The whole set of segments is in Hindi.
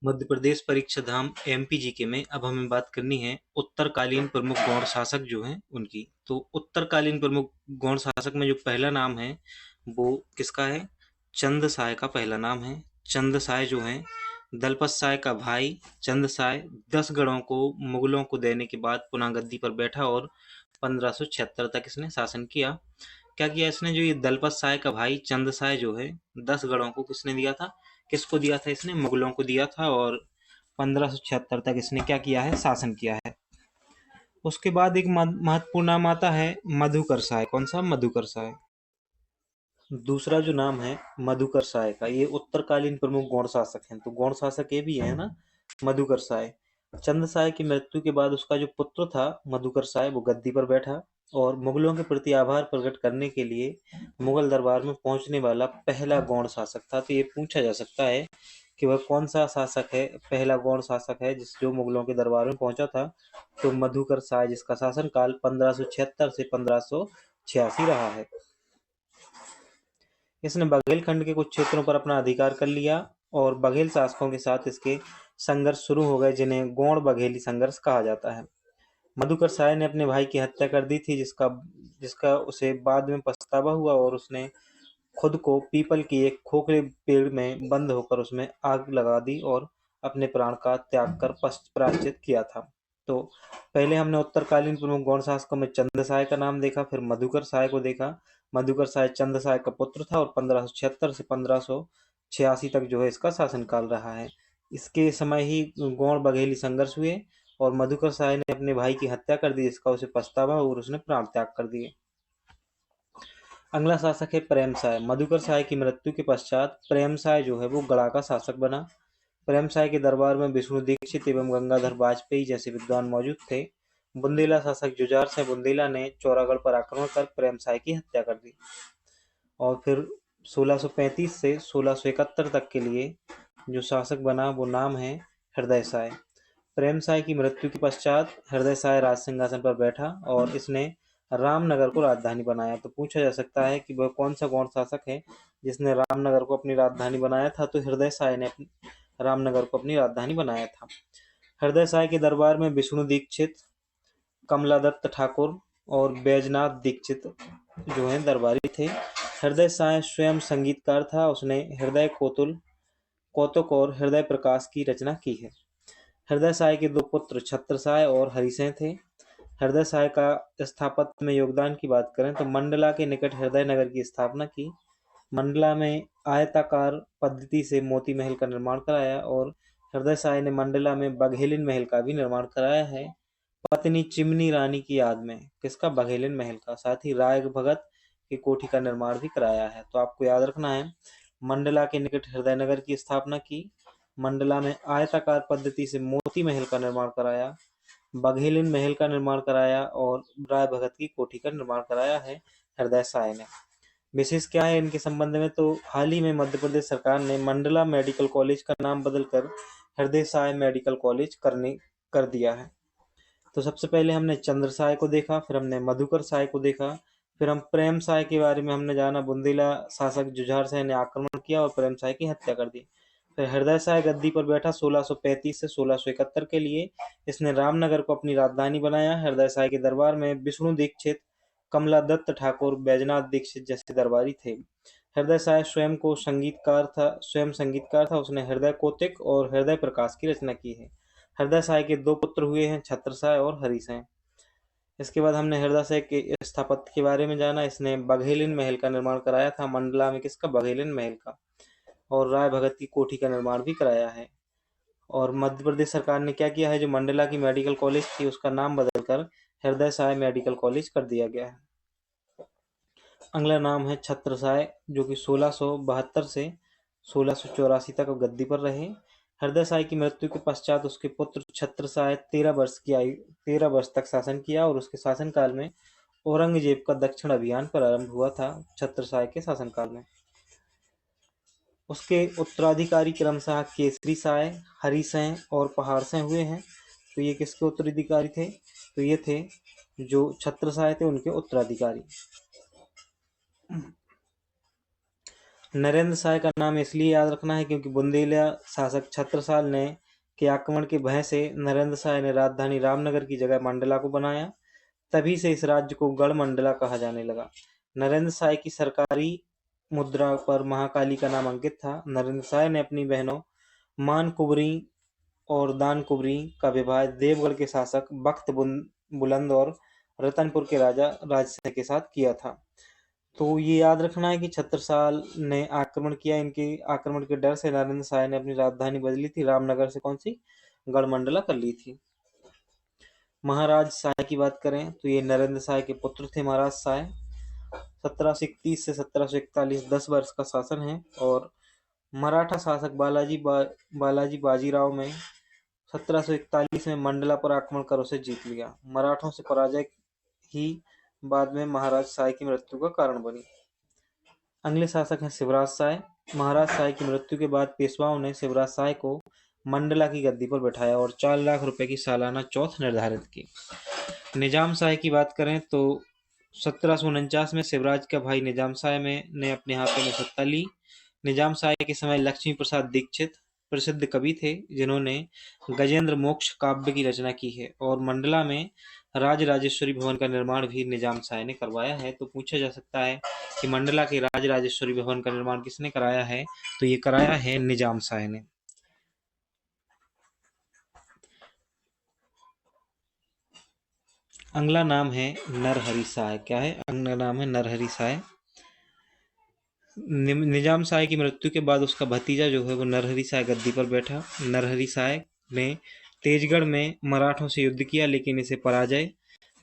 मध्य प्रदेश परीक्षा धाम एमपीजीके में अब हमें बात करनी है उत्तरकालीन प्रमुख गौड़ शासक जो हैं उनकी। तो उत्तरकालीन प्रमुख गौड़ शासक में जो पहला नाम है वो किसका है? चंद साय का पहला नाम है। चंद साय जो है दलपत साय का भाई। चंद साय 10 गढ़ों को मुगलों को देने के बाद पुनः गद्दी पर बैठा और 1576 तक इसने शासन किया। क्या किया इसने? जो ये दलपत साय का भाई चंद साय जो है 10 गढ़ों को किसने दिया था? किसको दिया था? इसने मुगलों को दिया था और 1576 तक इसने क्या किया है? शासन किया है। उसके बाद एक महत्वपूर्ण नाम आता है मधुकर साय। कौन सा? मधुकर साय। दूसरा जो नाम है मधुकर साय का, ये उत्तरकालीन प्रमुख गौड़ शासक हैं। तो गौड़ शासक ये भी है ना, मधुकर साय। चंद साय की मृत्यु के बाद उसका जो पुत्र था मधुकर साय वो गद्दी पर बैठा और मुगलों के प्रति आभार प्रकट करने के लिए मुगल दरबार में पहुंचने वाला पहला गौड़ शासक था। तो ये पूछा जा सकता है कि वह कौन सा शासक है, पहला गौड़ शासक है जिस जो मुगलों के दरबार में पहुंचा था। तो मधुकर साय, जिसका शासनकाल 1576 से 1586 रहा है। इसने बघेलखंड के कुछ क्षेत्रों पर अपना अधिकार कर लिया और बघेल शासकों के साथ इसके संघर्ष शुरू हो गए, जिन्हें गौड़ बघेली संघर्ष कहा जाता है। मधुकर साय ने अपने भाई की हत्या कर दी थी, जिसका जिसका उसे बाद में पछतावा हुआ और उसने खुद को पीपल की एक खोखले पेड़ में बंद होकर उसमें आग लगा दी और अपने प्राण का त्याग कर प्रायश्चित किया था। तो पहले हमने उत्तरकालीन प्रमुख गौड़ शासकों में चंद साय का नाम देखा, फिर मधुकर साय को देखा। मधुकर साय चंद साय का पुत्र था और 1576 से 1586 तक जो है इसका शासनकाल रहा है। इसके समय ही गौड़ बघेली संघर्ष हुए और मधुकर साय ने अपने भाई की हत्या कर दी, जिसका उसे पछतावा और उसने प्राण त्याग कर दिए। अगला शासक है प्रेम साय। मधुकर साय की मृत्यु के पश्चात प्रेम साय जो है वो गढ़ा का शासक बना। प्रेम साय के दरबार में विष्णु दीक्षित एवं गंगाधर वाजपेयी जैसे विद्वान मौजूद थे। बुंदेला शासक जुझार सिंह बुंदेला ने चौरागढ़ पर आक्रमण कर प्रेम साय की हत्या कर दी और फिर 1635 से 1671 तक के लिए जो शासक बना वो नाम है हृदय साय। प्रेम साय की मृत्यु के पश्चात हृदय साय राज सिंहासन पर बैठा और इसने रामनगर को राजधानी बनाया। तो पूछा जा सकता है कि वह कौन सा गौड़ शासक है जिसने रामनगर को अपनी राजधानी बनाया था? तो हृदय साय ने रामनगर को अपनी राजधानी बनाया था। हृदय साय के दरबार में विष्णु दीक्षित, कमलादत्त ठाकुर और बैजनाथ दीक्षित जो हैं दरबारी थे। हृदय साय स्वयं संगीतकार था। उसने हृदय कौतुक और हृदय प्रकाश की रचना की है। हृदय साय के दो पुत्र छत्र साय और हरिसेन थे। हृदय साय का स्थापत्य में योगदान की बात करें तो मंडला के निकट हृदय नगर की स्थापना की। मंडला में आयताकार पद्धति से मोती महल का निर्माण कराया और हृदय साय ने मंडला में बघेलिन महल का भी निर्माण कराया है, पत्नी चिमनी रानी की याद में। किसका? बघेलिन महल का। साथ ही राय भगत की कोठी का निर्माण भी कराया है। तो आपको याद रखना है, मंडला के निकट हृदय नगर की स्थापना की, मंडला में आयताकार पद्धति से मोती महल का निर्माण कराया, बघेलिन महल का निर्माण कराया और राय भगत की कोठी का निर्माण कराया है हृदय साय ने। विशेष क्या है इनके संबंध में? तो हाल ही में मध्य प्रदेश सरकार ने मंडला मेडिकल कॉलेज का नाम बदलकर हृदय साय मेडिकल कॉलेज कर दिया है। तो सबसे पहले हमने चंद्र साय को देखा, फिर हमने मधुकर साय को देखा, फिर हम प्रेम साय के बारे में हमने जाना। बुंदेला शासक जुझार सिंह ने आक्रमण किया और प्रेम साय की हत्या कर दी। फिर हृदय साय गद्दी पर बैठा 1635 से 1671 के लिए। इसने रामनगर को अपनी राजधानी बनाया। हृदय साय के दरबार में विष्णु दीक्षित, कमलादत्त ठाकुर, बैजनाथ दीक्षित जैसे दरबारी थे। हृदय साय स्वयं संगीतकार था। उसने हृदय कौतिक और हृदय प्रकाश की रचना की है। हृदय साय के दो पुत्र हुए हैं, छत्र साय और हरिसेन। इसके बाद हमने हृदय साय के स्थापत्य के बारे में जाना। इसने बघेलिन महल का निर्माण कराया था। मंडला में किसका? बघेलिन महल का। और राय भगत की कोठी का निर्माण भी कराया है। और मध्य प्रदेश सरकार ने क्या किया है, जो मंडला की मेडिकल कॉलेज थी उसका नाम बदलकर हृदय साय मेडिकल कॉलेज कर दिया गया है। अगला नाम है छत्र साय, जो कि 1672 से 1684 तक गद्दी पर रहे। हृदय साय की मृत्यु के पश्चात उसके पुत्र छत्र साय 13 वर्ष तक शासन किया और उसके शासनकाल में औरंगजेब का दक्षिण अभियान प्रारंभ हुआ था। छत्र साय के शासनकाल में उसके उत्तराधिकारी क्रमशः केसरी साय, हरिसेन और पहाड़ सेन हुए हैं। तो ये किसके उत्तराधिकारी थे? तो ये थे जो छत्र साय थे उनके उत्तराधिकारी। नरेंद्र साय का नाम इसलिए याद रखना है क्योंकि बुंदेलिया शासक छत्रसाल ने के आक्रमण के भय से नरेंद्र साय ने राजधानी रामनगर की जगह मंडला को बनाया। तभी से इस राज्य को गढ़मंडला कहा जाने लगा। नरेंद्र साय की सरकारी मुद्रा पर महाकाली का नाम अंकित था। नरेंद्र साय ने अपनी बहनों मानकुबरी और दानकुबरी का विवाह देवगढ़ के शासक बख्त बुलंद और रतनपुर के राजा राजसिंह के साथ किया था। तो ये याद रखना है कि छत्रसाल ने आक्रमण किया। इनके आक्रमण के डर से नरेंद्र साय ने अपनी राजधानी बदली थी, रामनगर से कौन सी गढ़मंडला कर ली थी। महाराज साय की बात करें तो ये नरेंद्र साय के पुत्र थे। महाराज साय 1731 से 1741 10 वर्ष का शासन है और मराठा शासक बालाजी बाजीराव में 1741 में मंडला पर आक्रमण कर उसे जीत लिया। मराठों से पराजय ही बाद में महाराज साय की मृत्यु का कारण बनी। अगले शासक हैं शिवराज साय। महाराज साय की मृत्यु के बाद पेशवाओं ने शिवराज साय को मंडला की गद्दी पर बैठाया और 4 लाख रुपए की सालाना चौथ निर्धारित की। निजाम साय की बात करें तो 1749 में शिवराज का भाई निजाम साय ने अपने हाथों में सत्ता ली। निजाम साय के समय लक्ष्मी प्रसाद दीक्षित प्रसिद्ध कवि थे जिन्होंने गजेंद्र मोक्ष काव्य की रचना की है और मंडला में राज राजेश्वरी भवन का निर्माण भी निजाम साय ने करवाया है। तो पूछा जा सकता है कि मंडला के राज राजेश्वरी भवन का निर्माण किसने कराया है, तो ये कराया है निजाम साय ने। अगला नाम है नरहरि साय। क्या है? अगला नाम है नरहरि साय। निजाम साय की मृत्यु के बाद उसका भतीजा जो है वो नरहरि साय गद्दी पर बैठा। नरहरि साय ने तेजगढ़ में मराठों से युद्ध किया लेकिन इसे पराजय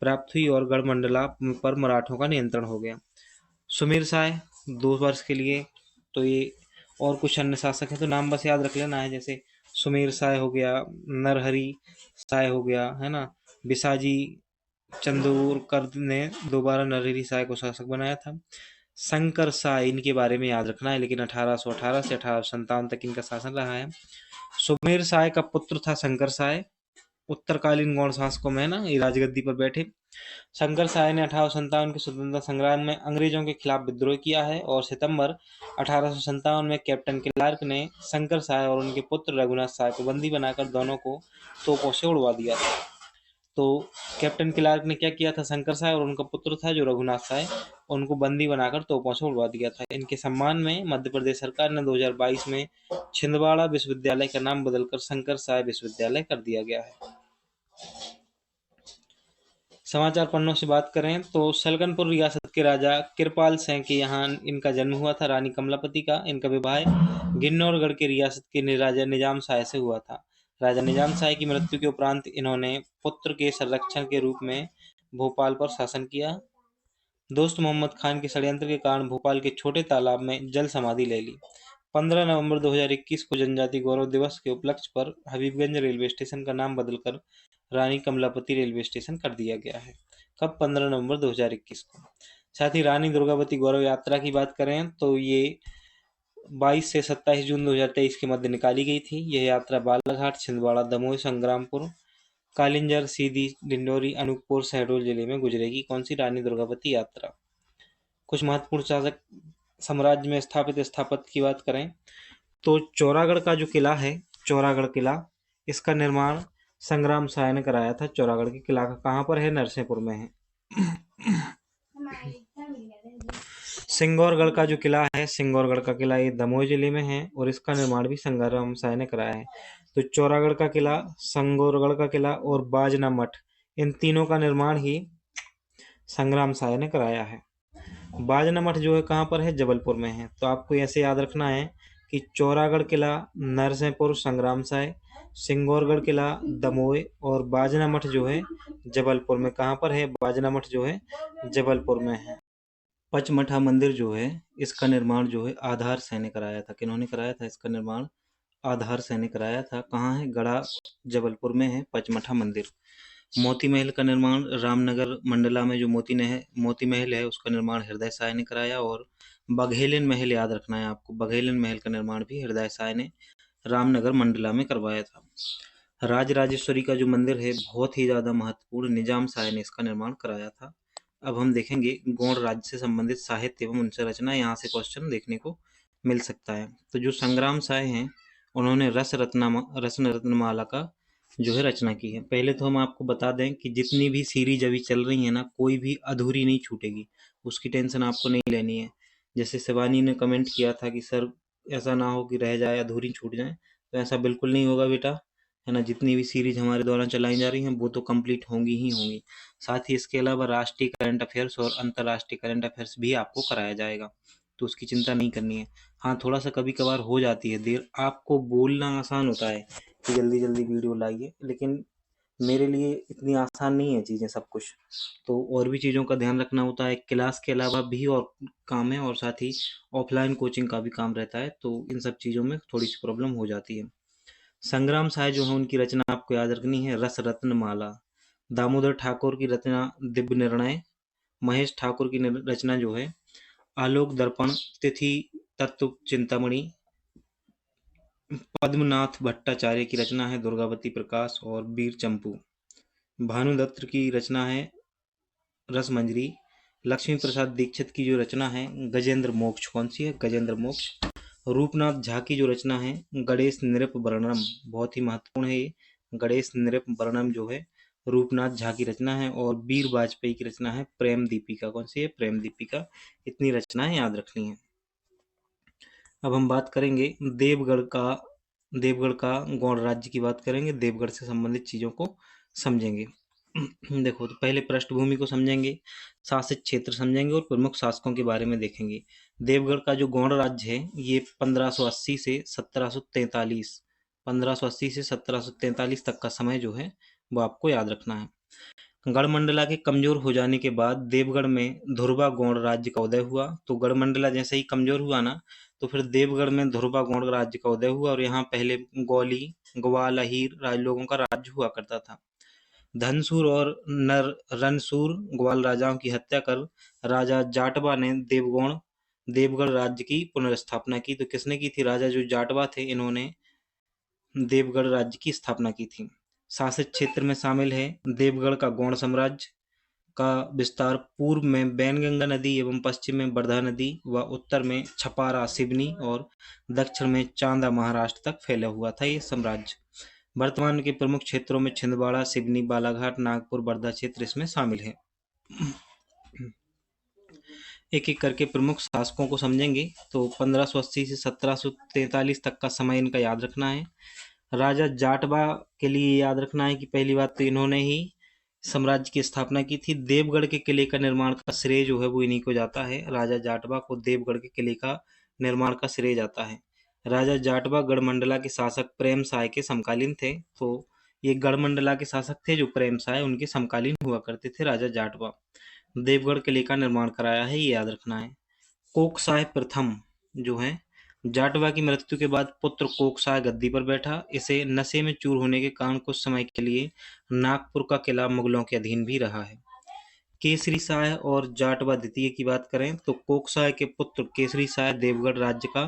प्राप्त हुई और गढ़मंडला पर मराठों का नियंत्रण हो गया। सुमेर साय 2 वर्ष के लिए। तो ये और कुछ अन्य शासक हैं तो नाम बस याद रख लेना है, जैसे सुमेर साय हो गया, नरहरि साय हो गया, है ना। बिसाजी चंदोरकर ने दोबारा नरहरि साय को शासक बनाया था। शंकर साय इनके बारे में याद रखना है, लेकिन 1818 से 1857 तक इनका शासन रहा है। सुमेर साय का पुत्र था शंकर साय। उत्तरकालीन गौड़ शासकों में ना ये राजगद्दी पर बैठे। शंकर साय ने 1857 के स्वतंत्रता संग्राम में अंग्रेजों के खिलाफ विद्रोह किया है और सितंबर 1857 में कैप्टन क्लार्क ने शंकर साय और उनके पुत्र रघुनाथ साय को बंदी बनाकर दोनों को तोपों से उड़वा दिया था। तो कैप्टन क्लार्क ने क्या किया था, शंकर साय और उनका पुत्र था जो रघुनाथ साय, उनको बंदी बनाकर तोपों से उड़वा दिया था। इनके सम्मान में मध्य प्रदेश सरकार ने 2022 में छिंदवाड़ा विश्वविद्यालय का नाम बदलकर शंकर साय विश्वविद्यालय कर दिया गया है। समाचार पन्नों से बात करें तो सलकनपुर रियासत के राजा कृपाल सिंह के यहाँ इनका जन्म हुआ था। रानी कमलापति का इनका विवाह गिन्नौरगढ़ के रियासत के राजा निजाम साय से हुआ था। राजा निजाम साय की मृत्यु के उपरांत इन्होंने पुत्र के संरक्षण के रूप में भोपाल पर शासन किया। दोस्त मोहम्मद खान के षड्यंत्र के कारण भोपाल के छोटे तालाब में जल समाधि ले ली। 15 नवंबर 2021 को जनजाति गौरव दिवस के उपलक्ष्य पर हबीबगंज रेलवे स्टेशन का नाम बदलकर रानी कमलापति रेलवे स्टेशन कर दिया गया है। कब? 15 नवंबर 2021 को। साथ ही रानी दुर्गावती गौरव यात्रा की बात करें तो ये 22 से 27 जून 2023 के मध्य निकाली गई थी। यह यात्रा बालाघाट, छिंदवाड़ा, दमोह, संग्रामपुर, कालिंजर, सीधी, डिंडोरी, अनूपपुर, शहडोल जिले में गुजरेगी। कौन सी? रानी दुर्गावती यात्रा। कुछ महत्वपूर्ण शासक साम्राज्य में स्थापित स्थापत्य की बात करें तो चौरागढ़ का जो किला है, चौरागढ़ किला, इसका निर्माण संग्राम साय ने कराया था। चौरागढ़ के किला का कहाँ पर है? नरसिंहपुर में है। सिंगौरगढ़ का जो किला है, सिंगौरगढ़ का किला ये दमोह जिले में है और इसका निर्माण भी संग्राम साय ने कराया है। तो चौरागढ़ का किला, सिंगौरगढ़ का किला और बाजना मठ, इन तीनों का निर्माण ही संग्राम साय ने कराया है। बाजना मठ जो है कहाँ पर है? जबलपुर में है। तो आपको ऐसे याद रखना है कि चौरागढ़ किला नरसिंहपुर संग्राम साय, सिंगौरगढ़ किला दमोह और बाजना मठ जो है जबलपुर में। कहाँ पर है? बाजना मठ जो है जबलपुर में है। पचमठा मंदिर जो है इसका निर्माण जो है आधार सैन ने कराया था। किन्होंने कराया था इसका निर्माण? आधार सैन ने कराया था। कहाँ है? गढ़ा जबलपुर में है पचमठा मंदिर। मोती महल का निर्माण रामनगर मंडला में जो मोती महल है उसका निर्माण हृदय साय ने कराया। और बघेलन महल याद रखना है आपको, बघेलन महल का निर्माण भी हृदय साय ने रामनगर मंडला में करवाया था। राज राजेश्वरी का जो मंदिर है बहुत ही ज्यादा महत्वपूर्ण, निजाम साय ने इसका निर्माण कराया था। अब हम देखेंगे गौड़ राज्य से संबंधित साहित्य एवं उनसे रचना। यहाँ से क्वेश्चन देखने को मिल सकता है। तो जो संग्राम साय हैं उन्होंने रत्नमाला का जो है रचना की है। पहले तो हम आपको बता दें कि जितनी भी सीरीज अभी चल रही है ना, कोई भी अधूरी नहीं छूटेगी, उसकी टेंशन आपको नहीं लेनी है। जैसे शिवानी ने कमेंट किया था कि सर ऐसा ना हो कि रह जाए, अधूरी छूट जाए, तो ऐसा बिल्कुल नहीं होगा बेटा, है ना। जितनी भी सीरीज हमारे द्वारा चलाई जा रही हैं वो तो कंप्लीट होंगी ही होंगी। साथ ही इसके अलावा राष्ट्रीय करंट अफेयर्स और अंतर्राष्ट्रीय करंट अफेयर्स भी आपको कराया जाएगा, तो उसकी चिंता नहीं करनी है। हाँ, थोड़ा सा कभी कभार हो जाती है देर, आपको बोलना आसान होता है कि जल्दी जल्दी वीडियो लाइए, लेकिन मेरे लिए इतनी आसान नहीं है चीज़ें सब कुछ, तो और भी चीज़ों का ध्यान रखना होता है। क्लास के अलावा भी और काम है, और साथ ही ऑफलाइन कोचिंग का भी काम रहता है, तो इन सब चीज़ों में थोड़ी सी प्रॉब्लम हो जाती है। संग्राम साय जो है उनकी रचना आपको याद रखनी है, रस रत्न माला। दामोदर ठाकुर की रचना दिव्य निर्णय। महेश ठाकुर की रचना जो है आलोक दर्पण। तिथि तत्व चिंतामणि। पद्मनाथ भट्टाचार्य की रचना है दुर्गावती प्रकाश और वीर चंपू। भानुदत्त की रचना है रसमंजरी। लक्ष्मी प्रसाद दीक्षित की जो रचना है गजेंद्र मोक्ष। कौन सी है? गजेंद्र मोक्ष। रूपनाथ झा की जो रचना है गणेश नृप वर्णनम, बहुत ही महत्वपूर्ण है ये। गणेश नृप वर्णनम जो है रूपनाथ झा की रचना है। और वीर वाजपेयी की रचना है प्रेम दीपिका। कौन सी है? प्रेम दीपिका। इतनी रचनाएं याद रखनी है। अब हम बात करेंगे देवगढ़ का गौड़ राज्य की बात करेंगे, देवगढ़ से संबंधित चीज़ों को समझेंगे। देखो, तो पहले पृष्ठभूमि को समझेंगे, शासित क्षेत्र समझेंगे और प्रमुख शासकों के बारे में देखेंगे। देवगढ़ का जो गौड़ राज्य है ये 1580 से 1743 1580 से 1743 तक का समय जो है वो आपको याद रखना है। गढ़मंडला के कमजोर हो जाने के बाद देवगढ़ में धुरवा गौड़ राज्य का उदय हुआ। तो गढ़मंडला जैसे ही कमजोर हुआ ना, तो फिर देवगढ़ में धुरवा गौड़ राज्य का उदय हुआ, और यहाँ पहले गौली, ग्वाल, अहीर राज लोगों का राज्य हुआ करता था। धनसूर और नर रनसूर ग्वाल राजाओं की हत्या कर राजा जाटवा ने देवगढ़ राज्य की पुनर्स्थापना की। तो किसने की थी? राजा जो जाटवा थे, इन्होंने देवगढ़ राज्य की स्थापना की थी। शासित क्षेत्र में शामिल है देवगढ़ का गौड़ साम्राज्य का विस्तार पूर्व में बैनगंगा नदी एवं पश्चिम में वर्धा नदी व उत्तर में छपारा, सिवनी और दक्षिण में चांदा महाराष्ट्र तक फैला हुआ था ये साम्राज्य। वर्तमान के प्रमुख क्षेत्रों में छिंदवाड़ा, सिवनी, बालाघाट, नागपुर, वर्धा क्षेत्र इसमें शामिल है। एक एक करके प्रमुख शासकों को समझेंगे। तो 1580 से 1743 तक का समय इनका याद रखना है। राजा जाटवा के लिए याद रखना है कि पहली बात तो इन्होंने ही साम्राज्य की स्थापना की थी। देवगढ़ के किले का निर्माण का श्रेय जो है वो इन्हीं को जाता है। राजा जाटवा को देवगढ़ के किले का निर्माण का श्रेय जाता है। राजा जाटवा गढ़मंडला के शासक प्रेम साय के समकालीन थे। तो ये गढ़मंडला के शासक थे जो प्रेम साय, उनके समकालीन हुआ करते थे राजा जाटवा। देवगढ़ किले का निर्माण कराया है, ये याद रखना है। कोकसाय प्रथम जो है, जाटवा की मृत्यु के बाद पुत्र कोकसाय गद्दी पर बैठा। इसे नशे में चूर होने के कारण कुछ समय के लिए नागपुर का किला मुगलों के अधीन भी रहा है। केसरी साय और जाटवा द्वितीय की बात करें तो कोकसाय के पुत्र केसरी साय देवगढ़ राज्य का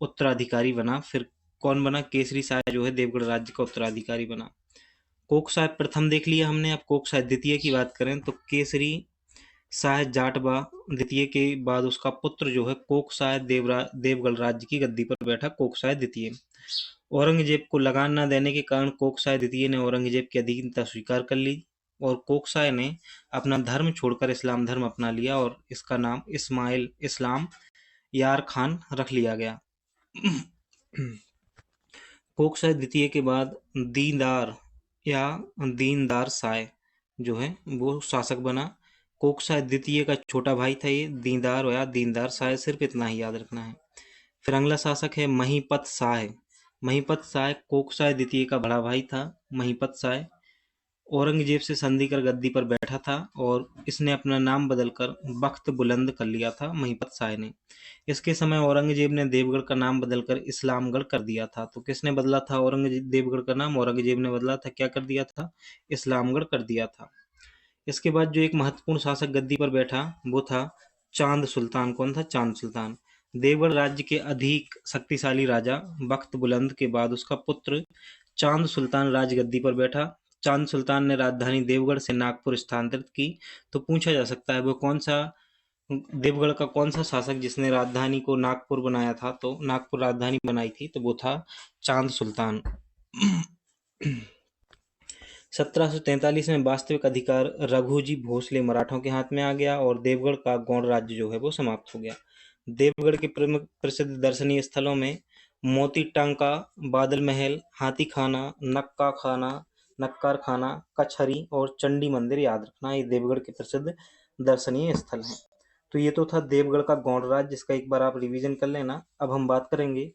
उत्तराधिकारी बना। फिर कौन बना? केसरी साय जो है देवगढ़ राज्य का उत्तराधिकारी बना। कोकसाय प्रथम देख लिया हमने। अब कोकसाय द्वितीय की बात करें तो केसरी साय जाटवा द्वितीय के बाद उसका पुत्र जो है कोकसाय देवगढ़ राज्य की गद्दी पर बैठा, कोकसाय द्वितीय। औरंगजेब को लगान न देने के कारण कोकसाय द्वितीय ने औरंगजेब की अधीनता स्वीकार कर ली, और कोकसाय ने अपना धर्म छोड़कर इस्लाम धर्म अपना लिया, और इसका नाम इस्लाम यार खान रख लिया गया। कोकसाय द्वितीय के बाद दीनदार साय जो है वो शासक बना। कोकसाय द्वितीय का छोटा भाई था ये दीनदार साय, सिर्फ इतना ही याद रखना है। फिर अगला शासक है महीपत साय। महीपत साय कोकसाय द्वितीय का बड़ा भाई था। महीपत साय औरंगजेब से संधि कर गद्दी पर बैठा था, और इसने अपना नाम बदलकर बख्त बुलंद कर लिया था महीपत साय ने। इसके समय औरंगजेब ने देवगढ़ का नाम बदलकर इस्लामगढ़ कर दिया था। तो किसने बदला था देवगढ़ का नाम? औरंगजेब ने बदला था। क्या कर दिया था? इस्लामगढ़ कर दिया था। इसके बाद जो एक महत्वपूर्ण शासक गद्दी पर बैठा वो था चांद सुल्तान। कौन था? चांद सुल्तान। देवगढ़ राज्य के अधिक शक्तिशाली राजा बख्त बुलंद के बाद उसका पुत्र चांद सुल्तान राजगद्दी पर बैठा। चांद सुल्तान ने राजधानी देवगढ़ से नागपुर स्थानांतरित की। तो पूछा जा सकता है वो कौन सा देवगढ़ का कौन सा शासक जिसने राजधानी को नागपुर बनाया था, तो नागपुर राजधानी बनाई थी, तो वो था चांद सुल्तान। 1743 में वास्तविक अधिकार रघुजी भोसले मराठों के हाथ में आ गया और देवगढ़ का गौड़ राज्य जो है वो समाप्त हो गया। देवगढ़ के प्रमुख प्रसिद्ध दर्शनीय स्थलों में मोती टांका, बादल महल, हाथी खाना, नक्कार खाना, कचहरी और चंडी मंदिर याद रखना, ये देवगढ़ के प्रसिद्ध दर्शनीय स्थल हैं। तो ये तो था देवगढ़ का गौड़ राज्य, जिसका एक बार आप रिवीजन कर लेना। अब हम बात करेंगे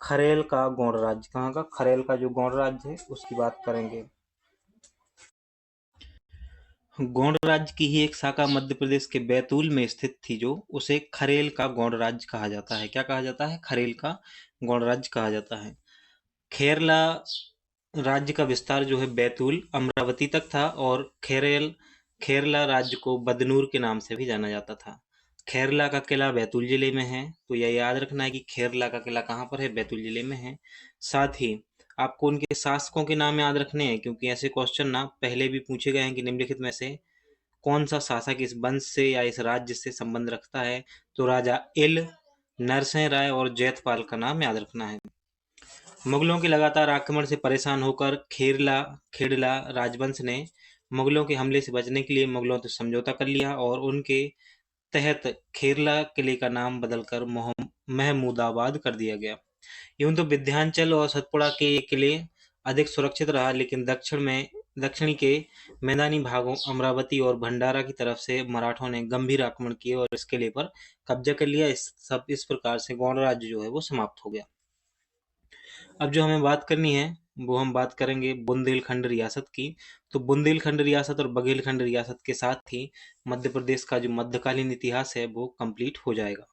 खरेल का गौड़ राज्य। कहाँ का? खरेल का जो गौड़ राज्य है उसकी बात करेंगे। गौड़ राज्य की ही एक शाखा मध्य प्रदेश के बैतूल में स्थित थी, जो उसे खरेल का गौड़ राज्य कहा जाता है। क्या कहा जाता है? खरेल का गौड़ राज्य कहा जाता है। खेरला राज्य का विस्तार जो है बैतूल अमरावती तक था और खेरला राज्य को बदनूर के नाम से भी जाना जाता था। खेरला का किला बैतूल जिले में है, तो यह याद रखना है कि खेरला का किला कहाँ पर है? बैतूल जिले में है। साथ ही आपको उनके शासकों के नाम याद रखने हैं, क्योंकि ऐसे क्वेश्चन ना पहले भी पूछे गए हैं कि निम्नलिखित में से कौन सा शासक इस वंश से या इस राज्य से संबंध रखता है, तो राजा इल, नरसिंह राय और जैतपाल का नाम याद रखना है। मुगलों के लगातार आक्रमण से परेशान होकर खेड़ला राजवंश ने मुगलों के हमले से बचने के लिए मुगलों से समझौता कर लिया और उनके तहत खेरला किले का नाम बदलकर महमूदाबाद कर दिया गया। यूं तो विंध्याचल और सतपुड़ा के ये किले अधिक सुरक्षित रहा, लेकिन दक्षिणी के मैदानी भागों अमरावती और भंडारा की तरफ से मराठों ने गंभीर आक्रमण किए और इस किले पर कब्जा कर लिया। इस प्रकार से गौड़ राज्य जो है वो समाप्त हो गया। अब जो हमें बात करनी है वो हम बात करेंगे बुंदेलखंड रियासत की। तो बुंदेलखंड रियासत और बघेलखंड रियासत के साथ ही मध्य प्रदेश का जो मध्यकालीन इतिहास है वो कंप्लीट हो जाएगा।